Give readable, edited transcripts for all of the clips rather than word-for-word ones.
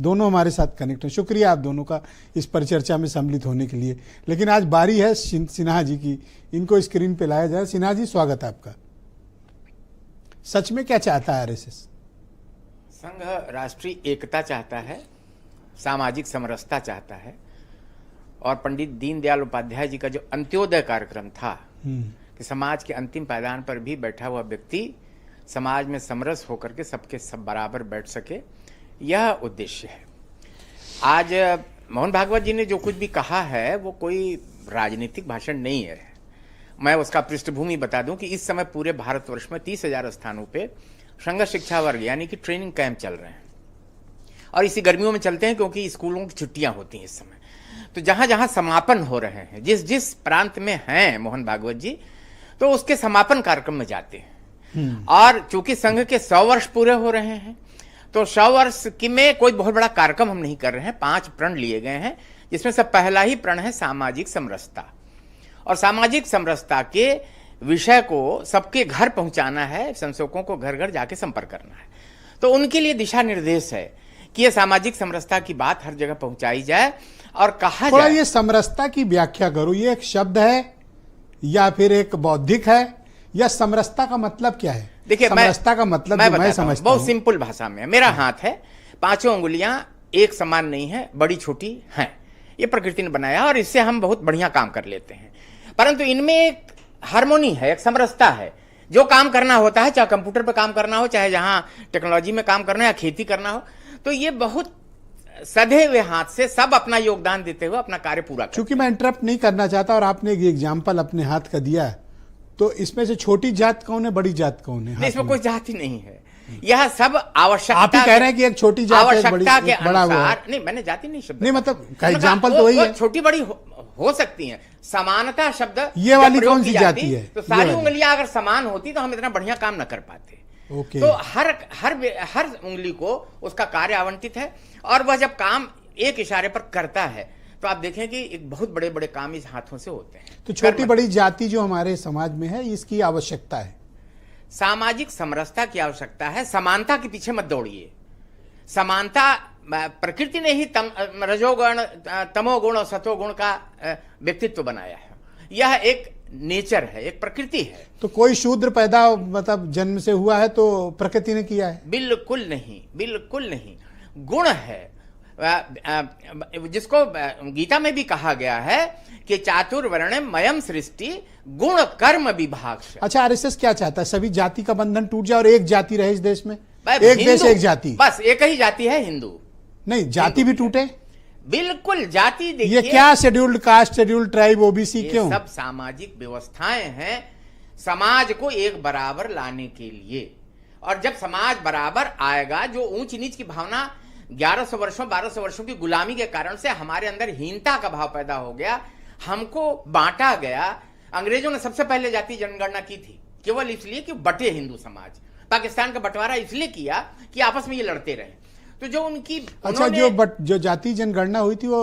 दोनों हमारे साथ कनेक्ट हैं। शुक्रिया आप दोनों का इस परिचर्चा में सम्मिलित होने के लिए। लेकिन आज बारी है सिन्हा जी की, इनको स्क्रीन पे लाया जाए। सिन्हा जी, स्वागत है आपका। सच में क्या चाहता है आरएसएस? संघ राष्ट्रीय एकता चाहता है, सामाजिक समरसता चाहता है, और पंडित दीनदयाल उपाध्याय जी का जो अंत्योदय कार्यक्रम था कि समाज के अंतिम पायदान पर भी बैठा हुआ व्यक्ति समाज में समरस होकर के सबके सब बराबर बैठ सके, यह उद्देश्य है। आज मोहन भागवत जी ने जो कुछ भी कहा है वो कोई राजनीतिक भाषण नहीं है। मैं उसका पृष्ठभूमि बता दूं कि इस समय पूरे भारतवर्ष में 30,000 स्थानों पे संघ शिक्षा वर्ग यानी कि ट्रेनिंग कैंप चल रहे हैं, और इसी गर्मियों में चलते हैं क्योंकि स्कूलों की छुट्टियां होती हैं इस समय। तो जहां जहां समापन हो रहे हैं, जिस जिस प्रांत में हैं मोहन भागवत जी, तो उसके समापन कार्यक्रम में जाते हैं। और चूंकि संघ के 100 वर्ष पूरे हो रहे हैं, तो 100 वर्ष की में कोई बहुत बड़ा कार्यक्रम हम नहीं कर रहे हैं। 5 प्रण लिए गए हैं, जिसमें से पहला ही प्रण है सामाजिक समरसता। और सामाजिक समरसता के विषय को सबके घर पहुंचाना है, संसेवकों को घर घर जाके संपर्क करना है। तो उनके लिए दिशा निर्देश है कि ये सामाजिक समरसता की बात हर जगह पहुंचाई जाए और कहा जाए। ये समरसता की व्याख्या करो, ये एक शब्द है या फिर एक बौद्धिक है, या समरसता का मतलब क्या है? देखिए, समरसता का मतलब मैं समझता बहुत सिंपल भाषा में। मेरा हाथ है, 5 उंगलियां एक समान नहीं है, बड़ी छोटी हैं। ये प्रकृति ने बनाया और इससे हम बहुत बढ़िया काम कर लेते हैं, परंतु इनमें एक हार्मोनी है, एक समरसता है। जो काम करना होता है, चाहे कंप्यूटर पे काम करना हो, चाहे जहां टेक्नोलॉजी में काम करना हो या खेती करना हो, तो ये बहुत सधे हुए हाथ से सब अपना योगदान देते हुए अपना कार्य पूरा करते हैं। चूंकि मैं इंटरप्ट नहीं करना चाहता और आपने एक एग्जाम्पल अपने हाथ का दिया है, तो इसमें से छोटी जात कौन है, बड़ी जात कौन है? इसमें कोई जाति नहीं है, यह सब आवश्यकता। आप ही कह रहे हैं कि एक छोटी जात आवश्यकता के बड़ा अनुसार। नहीं, मैंने जाति नहीं शब्द नहीं, मतलब एग्जाम्पल तो वही है। छोटी बड़ी हो सकती हैं। समानता शब्द ये वाली कौन सी जाति है? तो सारी उंगलियां अगर समान होती तो हम इतना बढ़िया काम न कर पाते। तो हर उंगली को उसका कार्य आवंटित है, और वह जब काम एक इशारे पर करता है तो आप देखें कि एक बहुत बड़े बड़े काम इस हाथों से होते हैं। तो छोटी बड़ी जाति जो हमारे समाज में है, इसकी आवश्यकता है। सामाजिक समरसता की आवश्यकता है। समानता के पीछे मत दौड़िए। समानता प्रकृति ने ही रजोगुण, तमोगुण और सतोगुण का व्यक्तित्व बनाया है। यह एक नेचर है, एक प्रकृति है। तो कोई शूद्र पैदा मतलब जन्म से हुआ है तो प्रकृति ने किया है? बिल्कुल नहीं, बिल्कुल नहीं। गुण है, जिसको गीता में भी कहा गया है कि चातुर्वर्ण्यम मयम सृष्टि गुण कर्म विभाग। अच्छा, आरएसएस क्या चाहता है? सभी जाति का बंधन टूट जाए और एक जाति रहे इस देश में? एक देश एक जाति, बस एक ही जाति है, हिंदू। नहीं, जाति भी टूटे? बिल्कुल। जाति देखिए, ये क्या scheduled caste, scheduled tribe, OBC, क्यों? सब सामाजिक व्यवस्थाएं हैं समाज को एक बराबर लाने के लिए। और जब समाज बराबर आएगा, जो ऊंच नीच की भावना 1100 वर्षों 1200 वर्षों की गुलामी के कारण से हमारे अंदर हीनता का भाव पैदा हो गया, हमको बांटा गया। अंग्रेजों ने सबसे पहले जाति जनगणना की थी केवल इसलिए कि बटे हिंदू समाज। पाकिस्तान का बंटवारा इसलिए किया कि आपस में ये लड़ते रहे। तो जो उनकी अच्छा, जो जाति जनगणना हुई थी वो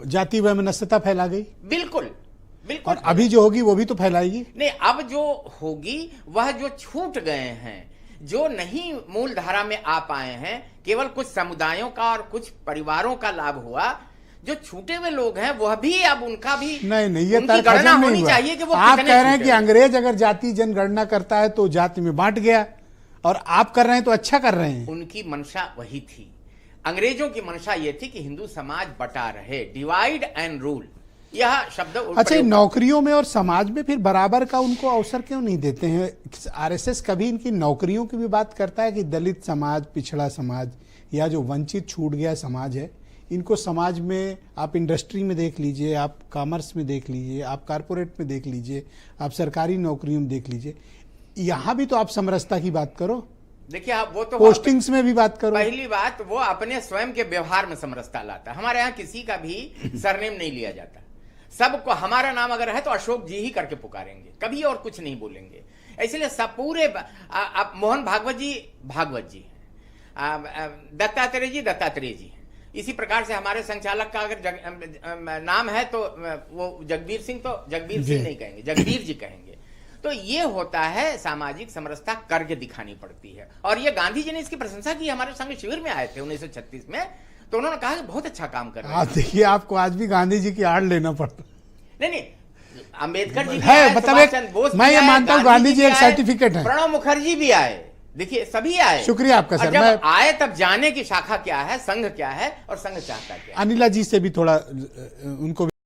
जाति वैमनस्यता फैला गई। बिल्कुल बिल्कुल। और अभी जो होगी वो भी तो फैलाएगी। नहीं, अब जो होगी वह जो छूट गए हैं, जो नहीं मूल धारा में आ पाए हैं, केवल कुछ समुदायों का और कुछ परिवारों का लाभ हुआ। जो छूटे हुए लोग हैं वह भी अब उनका भी नहीं, ये गणना होनी चाहिए कि वो आप कह रहे हैं कि अंग्रेज अगर जाति जनगणना करता है तो जाति में बांट गया, और आप कर रहे हैं तो अच्छा कर रहे हैं। उनकी मंशा वही थी। अंग्रेजों की मंशा यह थी कि हिंदू समाज बटा रहे, डिवाइड एंड रूल, यह शब्द। अच्छा, नौकरियों में और समाज में फिर बराबर का उनको अवसर क्यों नहीं देते हैं? आरएसएस कभी इनकी नौकरियों की भी बात करता है कि दलित समाज, पिछड़ा समाज, या जो वंचित छूट गया समाज है, इनको समाज में आप इंडस्ट्री में देख लीजिए, आप कॉमर्स में देख लीजिए, आप कारपोरेट में देख लीजिए, आप सरकारी नौकरियों में देख लीजिए, यहाँ भी तो आप समरसता की बात करो। देखिए, आप वो तो पोस्टिंग्स में भी बात करो। पहली बात, वो अपने स्वयं के व्यवहार में समरसता लाता है। हमारे यहाँ किसी का भी सरनेम नहीं लिया जाता। सबको हमारा नाम अगर है तो अशोक जी ही करके पुकारेंगे, कभी और कुछ नहीं बोलेंगे। इसलिए सब पूरे मोहन भागवत जी दत्तात्रेय जी दत्तात्रेय जी। इसी प्रकार से हमारे संचालक का अगर नाम है तो वो जगबीर सिंह, तो जगबीर सिंह नहीं कहेंगे, जगबीर जी कहेंगे। तो ये होता है सामाजिक समरसता करके दिखानी पड़ती है। और ये गांधी जी ने इसकी प्रशंसा की। हमारे संग शिविर में आए थे 1936 में, तो उन्होंने कहा कि बहुत अच्छा काम कर रहे हैं। देखिए आपको आज भी गांधी जी की आड़ लेना पड़ता। नहीं, अम्बेडकर जी है, मतलब एक मैं ये मानता हूँ गांधी जी एक सर्टिफिकेट है। प्रणब मुखर्जी भी आए, देखिए सभी आए। शुक्रिया आपका सर। जब आए तब जाने की शाखा क्या है, संघ क्या है और संघ चाहता क्या है। अनिला जी से भी थोड़ा उनको